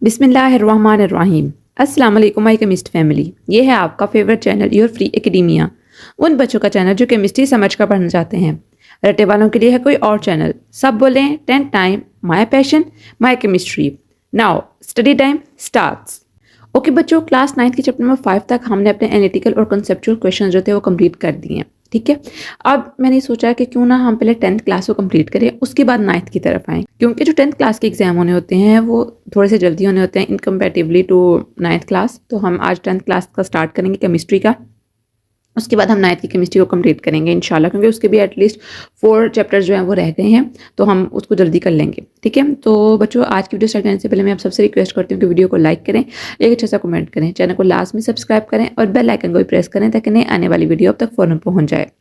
बिस्मिल्लाहिर्रहमानिर्रहीम। अस्सलाम वालेकुम माय केमिस्ट फैमिली। ये है आपका favourite channel your free academia. उन बच्चों का चैनल जो केमिस्ट्री समझ कर पढ़ना चाहते हैं। रट्टे वालों के लिए है कोई और चैनल। सब बोलें 10 time my passion my chemistry. Now study time starts. Okay बच्चों, क्लास 9 के चैप्टर नंबर 5 तक हमने अपने एनालिटिकल और कंसेप्चुअल क्वेश्चन जो थे वो कंप्लीट कर दिए हैं। ठीक है, अब मैंने सोचा कि क्यों ना हम पहले 10th क्लास को कंप्लीट करें, उसके बाद 9th की तरफ आएँ, क्योंकि जो 10th क्लास के एग्जाम होने होते हैं वो थोड़े से जल्दी होने होते हैं इन कंपेरेटिवली टू 9th क्लास। तो हम आज 10th क्लास का स्टार्ट करेंगे केमिस्ट्री का, उसके बाद हम 9th की केमिस्ट्री को कंप्लीट करेंगे इंशाल्लाह, क्योंकि उसके भी एटलीस्ट 4 चैप्टर्स जो हैं वो रह गए हैं, तो हम उसको जल्दी कर लेंगे। ठीक है, तो बच्चों आज की वीडियो स्टार्ट करने से पहले मैं आप सबसे रिक्वेस्ट करती हूँ कि वीडियो को लाइक करें, एक अच्छा सा कमेंट करें, चैनल को लाजमी सब्सक्राइब करें और बेल आइकन को भी प्रेस करें ताकि नई आने वाली वीडियो अब तक फ़ौरन पहुँच जाए।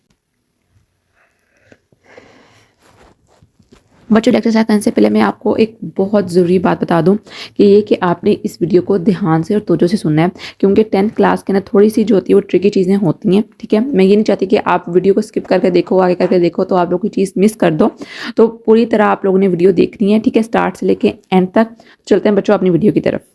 बच्चों लेक्चर स्टार्ट करने से पहले मैं आपको एक बहुत ज़रूरी बात बता दूं कि ये कि आपने इस वीडियो को ध्यान से और तवज्जो से सुनना है, क्योंकि 10th क्लास के अंदर थोड़ी सी जो होती है वो ट्रिकी चीज़ें होती हैं। ठीक है, मैं ये नहीं चाहती कि आप वीडियो को स्किप करके देखो, आगे करके देखो तो आप लोग कोई चीज़ मिस कर दो। तो पूरी तरह आप लोगों ने वीडियो देखनी है। ठीक है, स्टार्ट से लेके एंड तक। चलते हैं बच्चों अपनी वीडियो की तरफ।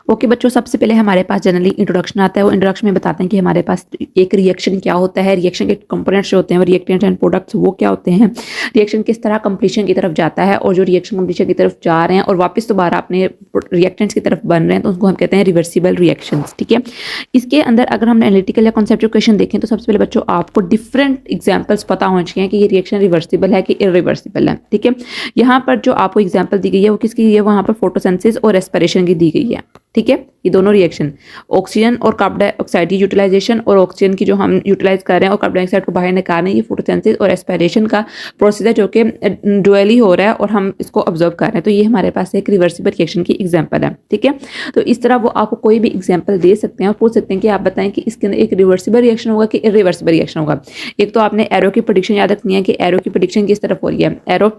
ओके बच्चों, सबसे पहले हमारे पास जनरली इंट्रोडक्शन आता है। वो इंट्रोडक्शन में बताते हैं कि हमारे पास एक रिएक्शन क्या होता है, रिएक्शन के कंपोनेंट्स जो होते हैं वो रिएक्टेंट्स एंड प्रोडक्ट्स वो क्या होते हैं, रिएक्शन किस तरह कंप्लीशन की तरफ जाता है, और जो रिएक्शन कंप्लीशन की तरफ जा रहे हैं और वापस दोबारा अपने रिएक्टेंट्स की तरफ बन रहे हैं तो उसको हम कहते हैं रिवर्सिबल रिएक्शंस। ठीक है, इसके अंदर अगर हम एनालिटिकल या कॉन्सेप्चुअल क्वेश्चन देखें तो सबसे पहले बच्चों आपको डिफरेंट एग्जाम्पल्स पता होने चाहिए कि ये रिएक्शन रिवर्सिबल है कि इरिवर्सिबल है। ठीक है, यहाँ पर जो आपको एग्जाम्पल दी गई है वो किसकी है, वहाँ पर फोटोसिंथेसिस और रेस्पिरेशन की दी गई है। ठीक है, ये दोनों रिएक्शन ऑक्सीजन और कार्बन डाइऑक्साइड की यूटिलाइजेशन और ऑक्सीजन की जो हम यूटिलाइज कर रहे हैं और कार्बन डाइऑक्साइड को बाहर निकाल रहे हैं, ये फोटोसिंथेसिस और रेस्पिरेशन का प्रोसेस है जो कि डुअली हो रहा है और हम इसको ऑब्जर्व कर रहे हैं। तो ये हमारे पास एक रिवर्सिबल रिएक्शन की एग्जांपल है। ठीक है, तो इस तरह वो आपको कोई भी एग्जांपल दे सकते हैं और पूछ सकते हैं कि आप बताएं कि इसके अंदर एक रिवर्सिबल रिएक्शन होगा कि इरिवर्सिबल रिएक्शन होगा। एक तो आपने एरो की प्रेडिक्शन याद रखनी है कि एरो की प्रेडिक्शन किस तरफ हो रही है, एरो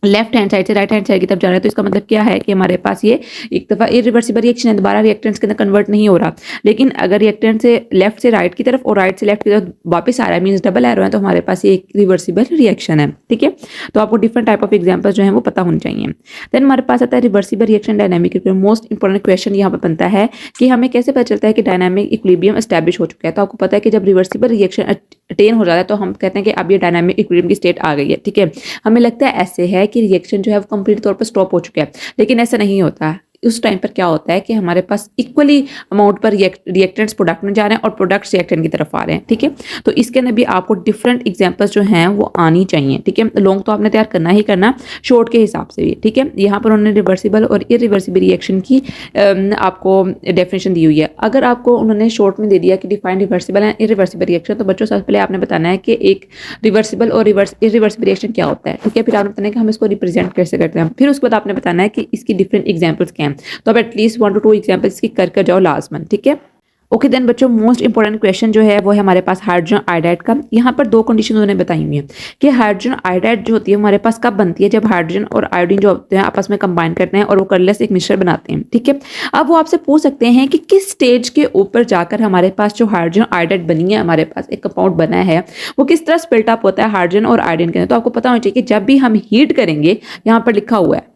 लेफ्ट हैंड साइड से राइट हैंड साइड की तरफ जा रहा है, तो इसका मतलब क्या है कि हमारे पास ये एक दफ़ा इरिवर्सिबल रिएक्शन है, दोबारा रिएक्टेंट्स के अंदर कन्वर्ट नहीं हो रहा। लेकिन अगर रिएक्टेंट से लेफ्ट से राइट की तरफ और राइट से लेफ्ट की तरफ वापस आ रहा है, मीन्स डबल एरो है, तो हमारे पास ये एक रिवर्सिबल रिएक्शन है। ठीक है, तो आपको डिफरेंट टाइप ऑफ एग्जाम्पल्स जो है वो पता होने चाहिए। देन हमारे पास आता है reversible reaction dynamic. Most important question यहाँ पर बनता है कि हमें कैसे पता चलता है कि डायनामिक इक्विलिब्रियम एस्टैब्लिश हो चुका है। तो आपको पता है कि जब रिवर्सिबल रिएक्शन अटेन हो जाता है तो हम कहते हैं कि अब ये डायनामिक इक्विलिब्रियम की स्टेट आ गई है। ठीक है, हमें लगता है ऐसे है कि रिएक्शन जो है वो कंप्लीट तौर पर स्टॉप हो चुका है, लेकिन ऐसा नहीं होता है। उस टाइम पर क्या होता है कि हमारे पास इक्वली अमाउंट पर रिएक्टेंट्स प्रोडक्ट में जा रहे हैं और प्रोडक्ट्स रिएक्टेंट की तरफ आ रहे हैं। ठीक है, तो इसके अंदर भी आपको डिफरेंट एग्जांपल्स जो हैं वो आनी चाहिए। ठीक है, लॉन्ग तो आपने तैयार करना ही करना, शॉर्ट के हिसाब से भी। ठीक है, यहाँ पर उन्होंने रिवर्सिबल और इरिवर्सिबल रिएक्शन की आपको डेफिनेशन दी हुई है। अगर आपको उन्होंने शॉर्ट में दे दिया कि define reversible and irreversible reaction, तो बच्चों सबसे पहले आपने बताना है कि एक रिवर्सिबल और इरिवर्सिबल रिएक्शन क्या होता है। ठीक है, फिर आपने बताना है कि हम इसको रिप्रेजेंट कैसे करते हैं, फिर उसके बाद आपने बताना है कि इसकी डिफरेंट एग्जाम्पल्स क्या हैं। तो आप एटलीस्ट 1 to 2 एग्जाम्पल्स की कर जाओ लाजमन। ठीक है, ओके देन बच्चों मोस्ट इंपॉर्टेंट क्वेश्चन जो है वो है हमारे पास हाइड्रोजन आयोडाइड का। यहाँ पर 2 कंडीशन उन्होंने बताई हुई है कि हाइड्रोजन आयोडाइड जो होती है हमारे पास कब बनती है, जब हाइड्रोजन और आयोडीन जो होते हैं आपस में कंबाइन करते हैं और वो कलरलेस एक मिक्सचर बनाते हैं। ठीक है, अब वो आपसे पूछ सकते हैं कि किस स्टेज के ऊपर जाकर हमारे पास जो हाइड्रोजन आयोडाइड बनी है, हमारे पास एक कंपाउंड बना है, वो किस तरह स्प्लिट अप होता है हाइड्रोजन और आयोडीन के अंदर। तो आपको पता होना चाहिए कि जब भी हम हीट करेंगे, यहाँ पर लिखा हुआ है,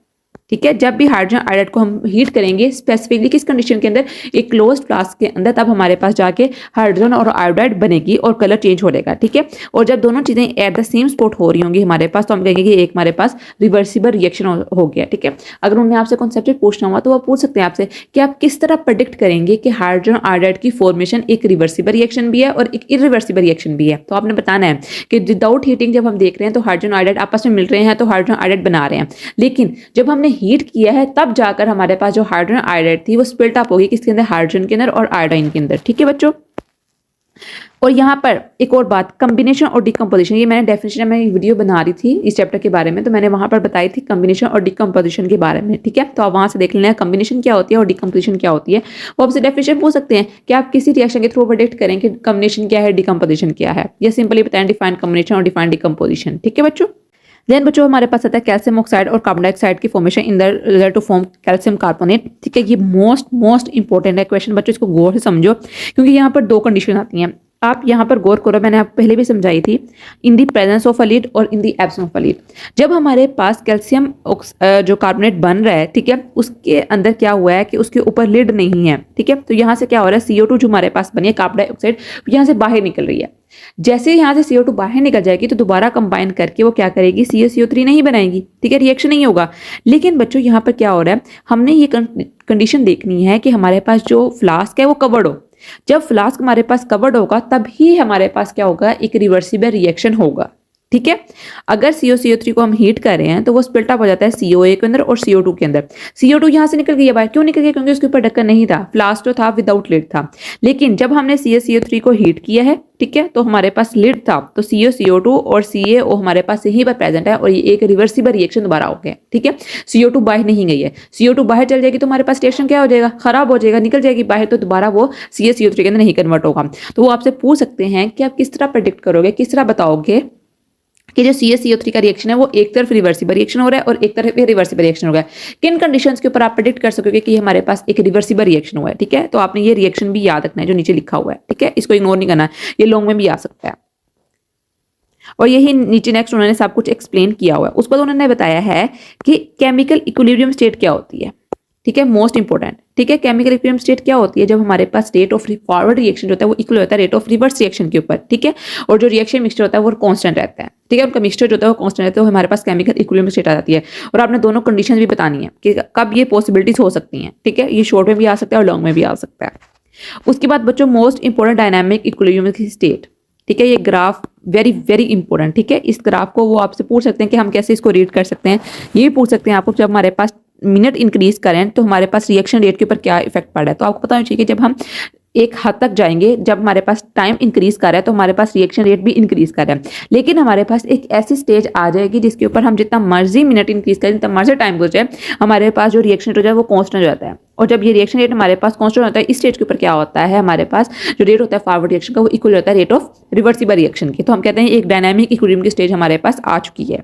ठीक है, जब भी हाइड्रोजन आयोडाइड को हम हीट करेंगे स्पेसिफिकली किस कंडीशन के अंदर, एक क्लोज्ड फ्लास्क के अंदर, तब हमारे पास जाके हाइड्रोजन और आयोडाइड बनेगी और कलर चेंज हो जाएगा। ठीक है, और जब दोनों चीजें एट द सेम स्पॉट हो रही होंगी हमारे पास, तो हम कहेंगे कि एक हमारे पास रिवर्सिबल रिएक्शन हो गया। ठीक है, अगर उन्हें आपसे कॉन्सेप्ट पूछना हुआ तो वो पूछ सकते हैं आपसे कि आप किस तरह प्रेडिक्ट करेंगे कि हाइड्रोजन आयोडाइड की फॉर्मेशन एक रिवर्सिबल रिएक्शन भी है और एक इरिवर्सिबल रिएक्शन भी है। तो आपने बताना है कि विदाउट हीटिंग जब हम देख रहे हैं तो हाइड्रोजन आयोडाइड आपस में मिल रहे हैं तो हाइड्रोजन आयोडाइड बना रहे हैं, लेकिन जब हमने हीट किया है तब जाकर हमारे पास जो हाइड्रोजन आयोडाइड थी वो स्प्लिट अप होगी किसके अंदर, हाइड्रोजन के अंदर और आयोडाइन के अंदर। ठीक है बच्चों, और यहाँ पर एक और बात, कम्बिनेशन और डिकम्पोजिशन, ये मैंने डेफिनेशन में वीडियो बना रही थी इस चैप्टर के बारे में, तो मैंने वहाँ पर बताई थी कम्बिनेशन और डिकम्पोजिशन के बारे में। ठीक है, तो आप वहाँ से देख लेना है कम्बिनेशन क्या होती है और डिकम्पोजिशन क्या होती है। वो आपसे डेफिनेशन पूछ सकते हैं कि आप किसी रिएक्शन के थ्रू प्रेडिक्ट करें कि कम्बिनेशन क्या है, डिकम्पोजिशन क्या है, या सिंपली बताएं डिफाइन कम्बिनेशन और डिफाइन डिकम्पोजिशन। ठीक है बच्चों, देन बच्चों हमारे पास आता है कैल्शियम ऑक्साइड और कार्बन डाइऑक्साइड की formation in the result to form calcium carbonate. ठीक है, ये मोस्ट इंपॉर्टेंट है क्वेश्चन बच्चों, इसको गौर से समझो क्योंकि यहाँ पर 2 कंडीशन आती हैं। आप यहाँ पर गौर करो, मैंने आपको पहले भी समझाई थी, in the presence of a lead और in the absence of a lead. जब हमारे पास कैल्शियम जो कार्बोनेट बन रहा है, ठीक है, उसके अंदर क्या हुआ है कि उसके ऊपर लीड नहीं है, ठीक है, तो यहाँ से क्या हो रहा है, CO2 जो हमारे पास बनी है, कार्बन डाइऑक्साइड, यहाँ से बाहर निकल रही है। जैसे यहाँ से CO2 बाहर निकल जाएगी तो दोबारा कंबाइन करके वो क्या करेगी, CaCO3 नहीं बनाएगी, ठीक है, रिएक्शन नहीं होगा। लेकिन बच्चों यहाँ पर क्या हो रहा है, हमने ये कंडीशन देखनी है कि हमारे पास जो फ्लास्क है वो कवर्ड हो। जब फ्लास्क हमारे पास कवर्ड होगा तभी हमारे पास क्या होगा, एक रिवर्सिबल रिएक्शन होगा, ठीक है। अगर CO3 को हम हीट कर रहे हैं तो वो स्प्लिट अप हो जाता है COA के अंदर और CO2 के अंदर। CO2 यहाँ से निकल गई है बाहर, क्यों निकल गया, क्योंकि उसके ऊपर ढक्कन नहीं था, फ्लास्क जो था विदाउट लिड था। लेकिन जब हमने CaCO3 को हीट किया है, ठीक है, तो हमारे पास लिड था, तो CaCO2 और CaO हमारे पास यहीं पर प्रेजेंट है और ये एक रिवर्सिबल रिएक्शन दोबारा हो गया, ठीक है। CO2 बाहर नहीं गई है, CO2 बाहर चल जाएगी तो हमारे पास रिएक्शन क्या हो जाएगा, खराब हो जाएगा, निकल जाएगी बाहर, तो दोबारा वो CaCO3 के अंदर नहीं कन्वर्ट होगा। तो वो आपसे पूछ सकते हैं कि आप किस तरह प्रेडिक्ट करोगे, किस तरह बताओगे कि जो CaCO3 का रिएक्शन है वो एक तरफ रिवर्सिबल रिएक्शन हो रहा है और एक तरफ रिवर्सिबल रिएक्शन हो रहा है। किन कंडीशंस के ऊपर आप प्रेडिक्ट कर सकोगे कि हमारे पास एक रिवर्सिबल रिएक्शन हुआ है, ठीक है। तो आपने ये रिएक्शन भी याद रखना है जो नीचे लिखा हुआ है, ठीक है, इसको इग्नोर नहीं करना, ये लॉन्ग में भी आ सकता है। और यही नीचे नेक्स्ट उन्होंने सब कुछ एक्सप्लेन किया हुआ है। उसके बाद उन्होंने बताया है कि केमिकल इक्विलिब्रियम स्टेट क्या होती है, ठीक है, मोस्ट इंपॉर्टेंट, ठीक है। केमिकल इक्विलिब्रियम स्टेट क्या होती है, जब हमारे पास रेट ऑफ फॉरवर्ड रिएक्शन जो होता है वो इक्वल होता है रेट ऑफ रिवर्स रिएक्शन के ऊपर, ठीक है, और जो रिएक्शन मिक्सचर होता है वो कांस्टेंट रहता है, ठीक है, उनका मिक्सचर जो होता है वो कांस्टेंट रहता है, तो हमारे पास केमिकल इक्विलिब्रियम स्टेट आ जाती है। और आपने दोनों कंडीशन भी बतानी है कि कब ये पॉसिबिलिटीज हो सकती हैं, ठीक है, ये शॉर्ट में भी आ सकता है और लॉन्ग में भी आ सकता है। उसके बाद बच्चों मोस्ट इंपॉर्टेंट डायनामिक इक्विलिब्रियम की स्टेट, ठीक है, ये ग्राफ वेरी वेरी इंपॉर्टेंट, ठीक है। इस ग्राफ को वो आपसे पूछ सकते हैं कि हम कैसे इसको रीड कर सकते हैं, ये भी पूछ सकते हैं आपको जब हमारे पास मिनट इंक्रीज करें तो हमारे पास रिएक्शन रेट के ऊपर क्या इफेक्ट पड़ रहा है। तो आपको पता होना चाहिए कि जब हम एक हद तक जाएंगे, जब हमारे पास टाइम इंक्रीज कर रहा है तो हमारे पास रिएक्शन रेट भी इंक्रीज कर रहा है। लेकिन हमारे पास एक ऐसी स्टेज आ जाएगी जिसके ऊपर हम जितना मर्जी मिनट इंक्रीज करें, जितना मर्जी टाइम गुजरे, हमारे पास जो रिएक्शन रेट हो जाए वो कांस्टेंट हो जाता है। और जब ये रिएक्शन रेट हमारे पास कांस्टेंट होता है, इस स्टेज के ऊपर क्या होता है, हमारे पास जो रेट होता है फॉरवर्ड रिएक्शन का वो इक्वल होता है रेट ऑफ रिवर्सिबल रिएक्शन की। तो हम कहते हैं एक डायनामिक इक्विलिब्रियम की स्टेज हमारे पास आ चुकी है।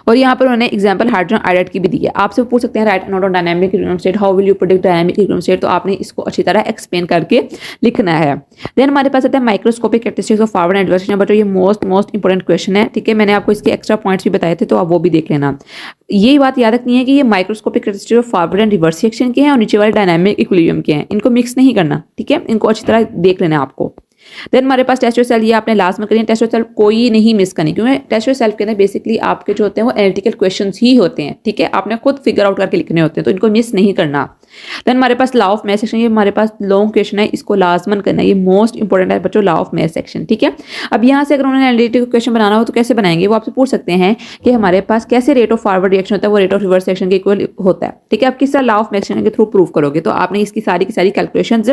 और यहाँ पर उन्होंने एग्जांपल हाइड्रोजन आयोडाइड की भी दी है। आपसे पूछ सकते हैं right note on dynamic equilibrium state, how will you predict dynamic equilibrium state, तो आपने इसको अच्छी तरह एक्सप्लेन करके लिखना है। देन हमारे पास आता है microscopic characteristics of forward and reverse reaction, बच्चों ये मोस्ट इंपॉर्टेंट क्वेश्चन है, ठीक है, मैंने आपको इसके एक्स्ट्रा पॉइंट्स भी बताए थे तो आप वो भी देख लेना। ये बात याद रखनी है कि ये microscopic characteristics of forward and reverse reaction के हैं और नीचे वाले डायनामिक इक्विलिब्रियम के हैं, इनको मिक्स नहीं करना, ठीक है, इनको अच्छी तरह देख लेना है आपको। देन हमारे पास टेस्ट सेल, ये आपने लास्ट में करी, टेस्ट सेल कोई नहीं मिस करनी, क्योंकि टेस्ट सेल के अंदर बेसिकली आपके जो होते हैं वो एनालिटिकल क्वेश्चंस ही होते हैं, ठीक है, आपने खुद फिगर आउट करके लिखने होते हैं, तो इनको मिस नहीं करना। देन हमारे पास लॉ ऑफ मैथ सेक्शन, ये हमारे पास लॉन्ग क्वेश्चन है, इसको लाजमन करना है, ये मोस्ट इंपॉर्टेंट है बच्चों, लॉ ऑफ मैथ सेक्शन, ठीक है। अब यहाँ से अगर उन्होंने एनालिटिकल क्वेश्चन बनाना हो तो कैसे बनाएंगे, वो आपसे पूछ सकते हैं कि हमारे पास कैसे रेट ऑफ फॉरवर्ड रिएक्शन होता है वो रेट ऑफ रिवर्स रिएक्शन के इक्वल होता है, ठीक है। आप किस तरह लॉ ऑफ मैथ सेक्शन के थ्रू प्रूव करोगे, तो आपने इसकी सारी की सारी कैलकुलेशन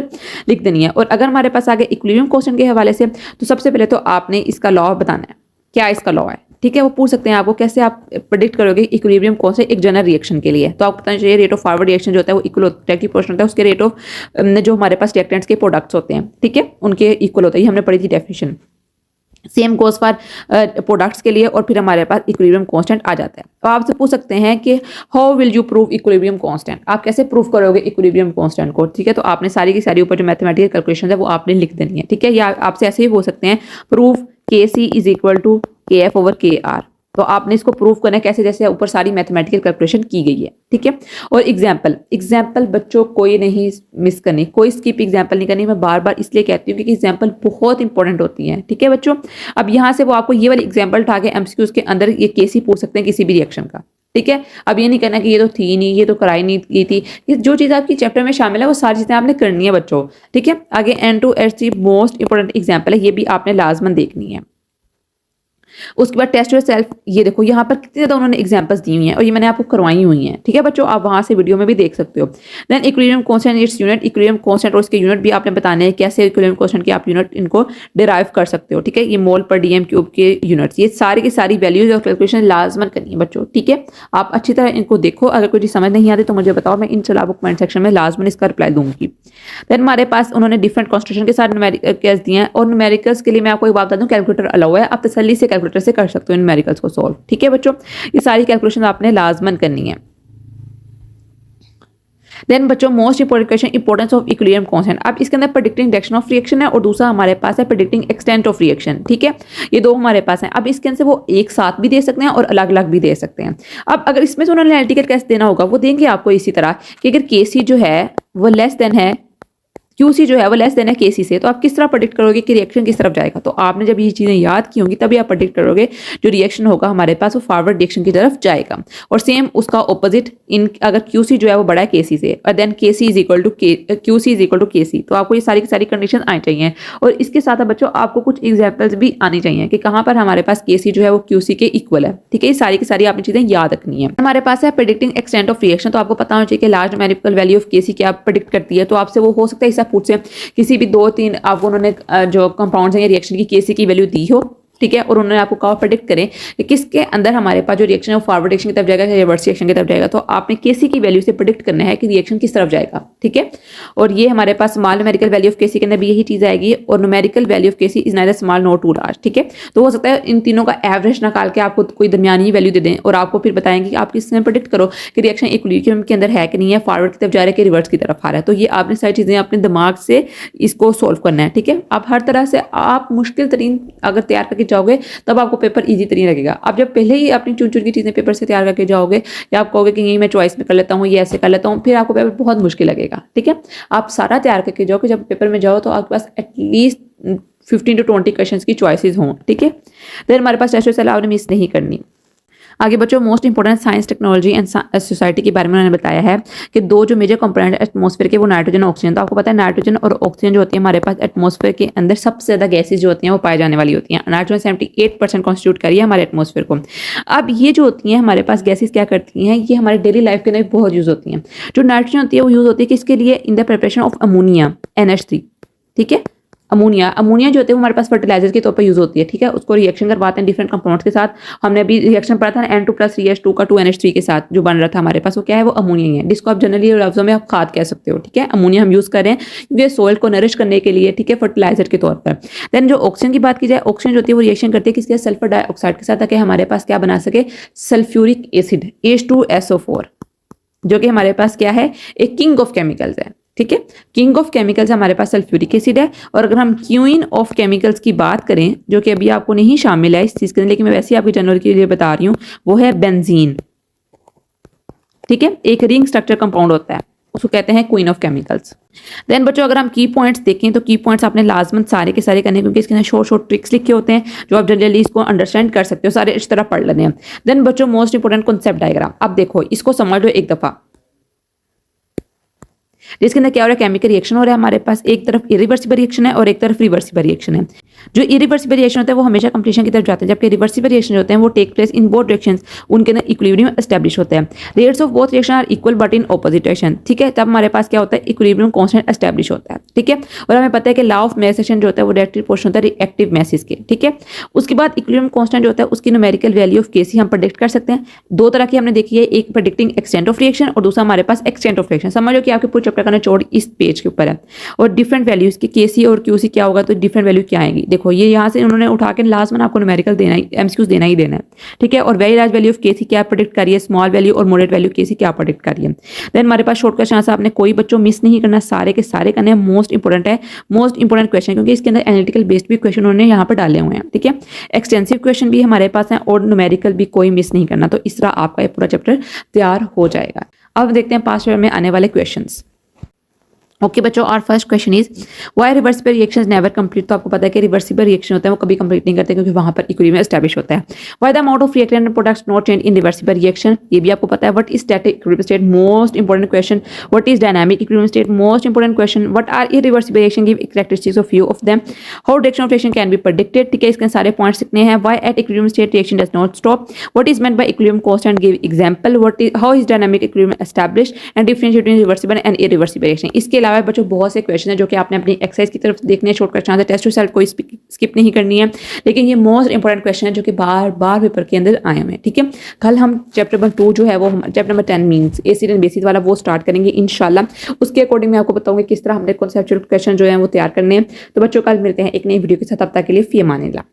लिख देनी है। और अगर हमारे पास आगे इक्विलिब्रियम क्वेश्चन के हवाले से, तो सबसे पहले तो आपने इसका लॉ बताना है, क्या इसका लॉ है, ठीक है, वो पूछ सकते हैं आपको कैसे आप प्रेडिक्ट करोगे इक्विलिब्रियम कांस्टेंट एक जनरल रिएक्शन के लिए। तो आपको पता चाहिए रेट ऑफ फॉरवर्ड रिएक्शन जो होता है वो इक्वल होता है, प्रोपोर्शनल होता है उसके रेट ऑफ जो हमारे पास रिएक्टेंट्स के प्रोडक्ट्स होते हैं, ठीक है, उनके इक्वल होता है, ये हमने पढ़ी थी definition. Same goes for products के लिए, और फिर हमारे पास इक्विलिब्रियम कांस्टेंट आ जाता है। तो आपसे पूछ सकते हैं कि how will you prove equilibrium constant, आप कैसे प्रूव करोगे इक्विलिब्रियम कांस्टेंट को, ठीक है। तो आपने सारी की सारी ऊपर जो मैथमेटिकल कैलकुलेशन है वो आपने लिख देनी है, ठीक है। या आपसे ऐसे ही हो सकते हैं prove KC is equal to KF over KR, तो आपने इसको प्रूव करना है कैसे, जैसे ऊपर सारी मैथमेटिकल कैलकुलेशन की गई है, ठीक है। और एग्जाम्पल बच्चों कोई नहीं मिस करनी, कोई स्किप एग्जाम्पल नहीं करनी, मैं बार बार इसलिए कहती हूँ क्योंकि एग्जाम्पल बहुत इंपॉर्टेंट होती हैं, ठीक है बच्चों। अब यहाँ से वो आपको ये वाली एग्जाम्पल उठा के MCQs के अंदर ये KC पूछ सकते हैं किसी भी रिएक्शन का, ठीक है। अब ये नहीं करना कि ये तो थी नहीं, ये तो कराई नहीं गई थी, ये जो चीज़ आपकी चैप्टर में शामिल है वो सारी चीज़ें आपने करनी है बच्चों, ठीक है। आगे N2H3 मोस्ट इंपॉर्टेंट एग्जाम्पल है, ये भी आपने लाजमन देखनी है। उसके बाद टेस्ट योर सेल्फ, ये देखो यहाँ पर कितनी ज़्यादा उन्होंने एग्जांपल्स दी हुई हैं और ये मैंने आपको करवाई हुई हैं, ठीक है बच्चों, आप वहाँ से वीडियो में भी देख सकते हो। Then equilibrium constant its unit, equilibrium constant और इसके यूनिट भी आपने बताने हैं, कैसे इक्विलिब्रियम कांस्टेंट की आप यूनिट इनको डिराइव कर सकते हो, ठीक है। ये मोल पर DM क्यूब के यूनिट्स, ये सारी की सारी वैल्यूज और कैलकुलेशन लाजमन करनी है बच्चों, ठीक है। आप अच्छी तरह इनको देखो, अगर कोई चीज़ समझ नहीं आती तो मुझे बताओ, मैं इंशाल्लाह आपको कमेंट सेक्शन में लाजमन इसका रिप्लाई दूंगी। देन हमारे पास उन्होंने डिफरेंट कॉन्स्टिट्यूशन के साथ न्यूमेरिकल्स दिए हैं, और न्यूमेरिकल्स के लिए मैं आपको एक बात बता दूं, कैलकुलेटर अलाउ है, आप तसल्ली से कैलकुलेटर से कर सकते हो न्यूमेरिकल्स को सॉल्व, ठीक है बच्चों। ये सारी कैलकुलेशन आपने लाजमन करनी है। देन बच्चों most important question importance of equilibrium constant. अब इसके अंदर प्रेडिक्टिंग डायरेक्शन ऑफ रिएक्शन है और दूसरा हमारे पास है प्रेडिक्टिंग एक्सटेंट ऑफ रिएक्शन। ठीक है, ये दो हमारे पास हैं। अब इसके अंदर वो एक साथ भी दे सकते हैं और अलग अलग भी दे सकते हैं। अब अगर इसमें से उन्होंने एनालिटिकल कैसे देना होगा वो देंगे आपको इसी तरह कि अगर केसी जो है वो लेस देन है क्यूसी जो है वो लेस देन है केसी से, तो आप किस तरह प्रेडिक्ट करोगे कि रिएक्शन किस तरफ जाएगा। तो आपने जब ये चीज़ें याद की होंगी तभी आप प्रेडिक्ट करोगे जो रिएक्शन होगा हमारे पास वो फॉरवर्ड रिएक्शन की तरफ जाएगा। और सेम उसका ऑपोजिट इन अगर क्यूसी जो है वो बड़ा है केसी से और then KC is equal to QC is equal to KC, तो आपको ये सारी की सारी कंडीशन आनी चाहिए। और इसके साथ बच्चों आपको कुछ एग्जाम्पल्स भी आनी चाहिए कि कहाँ पर हमारे पास केसी जो है वो क्यूसी के इक्वल है। ठीक है, ये सारी की सारी आपने चीज़ें याद रखनी है। हमारे पास है प्रेडिक्टिंग एक्सटेंट ऑफ रिएक्शन, तो आपको पता होना चाहिए कि लार्ज न्यूमेरिकल वैल्यू ऑफ केसी क्या प्रेडिक्ट करती है। तो आपसे वो हो सकता है ऐसा पूछ से किसी भी 2-3 आपको उन्होंने जो कंपाउंड्स हैं रिएक्शन की केसी की वैल्यू दी हो, ठीक है, और उन्होंने आपको कहा प्रेडिक्ट करें कि किसके अंदर हमारे पास जो रिएक्शन है वो फॉरवर्ड रिएक्शन की तरफ जाएगा या रिवर्स रिएक्शन की तरफ जाएगा। तो आपने केसी की वैल्यू से प्रेडिक्ट करना है कि रिएक्शन किस तरफ जाएगा। ठीक है, और ये हमारे पास small numerical value of KC के अंदर भी यही चीज़ आएगी और numerical value of KC is neither small not too large. ठीक है, तो हो सकता है इन तीनों का एवरेज निकाल के आपको कोई दरमियानी वैल्यू दे दें और आपको फिर बताएंगे कि आप किसमें प्रेडिक्ट करो कि रिएक्शन इक्विलिब्रियम के अंदर है कि नहीं है, फॉरवर्ड की तरफ जा रहा है कि रिवर्स की तरफ आ रहा है। तो ये आपने सारी चीज़ें अपने दिमाग से इसको सोल्व करना है। ठीक है, आप हर तरह से आप मुश्किल तरीन अगर तैयार करके जाओगे तब आपको पेपर इजी तरीन लगेगा। आप जब पहले ही अपनी चुन चुन की चीज़ें पेपर से तैयार करके जाओगे या आप कहोगे कि यही मैं चॉइस में कर लेता हूँ, ये ऐसे कर लेता हूँ, फिर आपको पेपर बहुत मुश्किल लगेगा। ठीक है, आप सारा तैयार करके जाओगे, जब पेपर में जाओ तो आपके पास एटलीस्ट 15 to 20 क्वेश्चन की चॉइसेस हों। ठीक है, देन हमारे पास टेस्ट सलाह आपने मिस नहीं करनी। आगे बच्चों most important science technology and society के बारे में उन्होंने बताया है कि दो जो मेजर कंपोनेंट एटमॉस्फेयर के वो नाइट्रोजन और ऑक्सीजन। तो आपको पता है नाइट्रोजन और ऑक्सीजन जो होती है हमारे पास एटमॉस्फेयर के अंदर सबसे ज़्यादा गैसेज जो होती हैं वो पाई जाने वाली होती हैं। नाइट्रोजन 78% कॉन्स्टिट्यूट करिए हमारे एटमॉस्फेयर को। अब ये जो होती हैं हमारे पास गैसेज क्या करती हैं, ये हमारे डेली लाइफ के अंदर बहुत यूज़ होती हैं। जो नाइट्रोजन होती है वो यूज़ होती है किसके लिए, in the preparation of ammonia NH3। ठीक है, अमोनिया जो होती है वो हमारे पास फर्टिलाइजर के तौर पर यूज होती है। ठीक है, उसको रिएक्शन करवाते हैं डिफरेंट कंपाउंड्स के साथ। हमने अभी रिएक्शन पढ़ा था N2 + 3H2 का 2NH3 के साथ जो बन रहा था हमारे पास, वो क्या है, वो अमोनिया ही है, जिसको आप जनरली लफ्जों में आप खाद कह सकते हो। ठीक है, अमोनिया हम यूज कर रहे हैं क्योंकि सोइल को नरिश करने के लिए, ठीक है, फर्टिलाइजर के तौर पर। देन जो ऑक्सीजन की बात की जाए, ऑक्सीजन जो होती है वो रिएक्शन करती है किसके, सल्फर डाइऑक्साइड के साथ, ताकि हमारे पास क्या बना सके, सल्फ्यूरिक एसिड H2SO4, जो कि हमारे पास क्या है, एक किंग ऑफ केमिकल्स है। ठीक है, किंग ऑफ केमिकल्स हमारे पास सल्फ्यूरिक एसिड है। और अगर हम क्वीन ऑफ केमिकल्स की बात करें, जो कि अभी आपको नहीं शामिल है इस चीज़ के अंदर, लेकिन मैं वैसे ही आपकी जनरल के लिए बता रही हूँ, वो है बेंजीन। ठीक है, एक रिंग स्ट्रक्चर कंपाउंड होता है, उसको कहते हैं क्वीन ऑफ केमिकल्स। देन बच्चों अगर हम की पॉइंट्स देखें तो की पॉइंट्स आपने लाजमन सारे के सारे करने, क्योंकि इसके अंदर शॉर्ट ट्रिक्स लिखे होते हैं जो आप जनरली इसको अंडरस्टैंड कर सकते हो, सारे इस तरह पढ़ लेने हैं। देन बच्चों मोस्ट इंपोर्टेंट कॉन्सेप्ट डायग्राम, अब देखो इसको समझ लो एक दफ़ा। जिसके अंदर क्या हो रहा है, केमिकल रिएक्शन हो रहा है हमारे पास, एक तरफ इरिवर्सिबल रिएक्शन है और एक तरफ रिवर्सिबल रिएक्शन है। जो इरिवर्सिबल रिएक्शन होता है वो हमेशा कंप्लीशन की तरफ जाते हैं, जबकि रिवर्सिबल रिएक्शन होते हैं वो take place in both directions, उनके अंदर इक्विलिब्रियम एस्टैब्लिश होता है। Rates of both reaction are equal but in opposite direction. ठीक है, तब हमारे पास क्या होता है, इक्विलिब्रियम कांस्टेंट एस्टैब्लिश होता है। ठीक है, और हमें पता है कि लॉ ऑफ मास एक्शन जो होता है वो डायरेक्टली प्रोपोर्शनल होता है रिएक्टिव मासेस के। ठीक है, उसके बाद इक्विलिब्रियम कांस्टेंट जो होता है उसकी न्यूमेरिकल वैल्यू ऑफ केसी हम प्रेडिक्ट कर सकते हैं। दो तरह की हमने देखी है, एक प्रेडिक्टिंग एक्सटेंट ऑफ रिएक्शन और दूसरा हमारे पास एक्सटेंट ऑफ रिएक्शन। समझ लो कि आपके पूरे चैप्टर का निचोड़ इस पेज के ऊपर है और डिफरेंट वैल्यूज की केसी और क्यूसी क्या होगा, तो डिफरेंट वैल्यू क्या आएगी। देखो ये यहाँ से उन्होंने उठा के लास्ट में आपको न्यूमेरिकल देना ही, एमसीक्यूज देना ही देना है। ठीक है, और वेरी लार्ज वैल्यू ऑफ केसी क्या प्रेडिक्ट करिए, स्मॉल वैल्यू और मॉडरेट वैल्यू केसी क्या प्रेडिक्ट करिए। देन हमारे पास शॉर्ट क्वेश्चन आंसर आपने कोई बच्चों मिस नहीं करना, सारे के सारे करने हैं। मोस्ट इंपोर्टेंट है, मोस्ट इंपोर्टेंट क्वेश्चन, क्योंकि इसके अंदर एनालिटिकल बेस्ड भी क्वेश्चन उन्होंने यहाँ पर डाले हुए हैं। ठीक है, एक्सटेंसिव क्वेश्चन भी हमारे पास है और न्यूमेरिकल भी कोई मिस नहीं करना। तो इस तरह आपका ये पूरा चैप्टर तैयार हो जाएगा। अब देखते हैं पास्ट पेपर में आने वाले क्वेश्चंस। ओके बच्चों, और first question is why reversible reactions never complete. तो आपको पता है कि रिवर्सिबल रिएक्शन होते हैं वो कभी कंप्लीट नहीं करते क्योंकि वहां पर इक्विलिब्रियम एस्टैब्लिश होता है। Why the amount of reactant and products not change in reversible reaction, ये भी आपको पता है। What is static equilibrium state, most important question. What is dynamic equilibrium state, most important question. What are irreversible reaction, give characteristics of few of them. How direction of reaction can be predicted. ठीक है, इसके सारे points लिखने हैं। Why at equilibrium state reaction does not stop. What is meant by equilibrium constant, give example. What is how is dynamic equilibrium established and differentiate between reversible and irreversible reaction. इसके अलावा बच्चों बहुत से question है जो कि आपने अपनी एक्सरसाइज की तरफ देखने, शॉर्ट क्वेश्चन है, टेस्ट रिजल्ट कोई स्किप नहीं करनी है, लेकिन ये मोस्ट इंपोर्टेंट क्वेश्चन है जो कि बार बार पेपर के अंदर आए हुए हैं। ठीक है, कल हम चैप्टर नंबर 2 जो है वो chapter number 10 means acid and bases वाला वो स्टार्ट करेंगे इंशाल्लाह। उसके अकॉर्डिंग मैं आपको बताऊंगी किस तरह हमने कॉन्सेप्चुअल क्वेश्चन जो है वो तैयार करने हैं। तो बच्चों कल मिलते हैं एक नई वीडियो के साथ, तब तक के लिए फी अमान अल्लाह।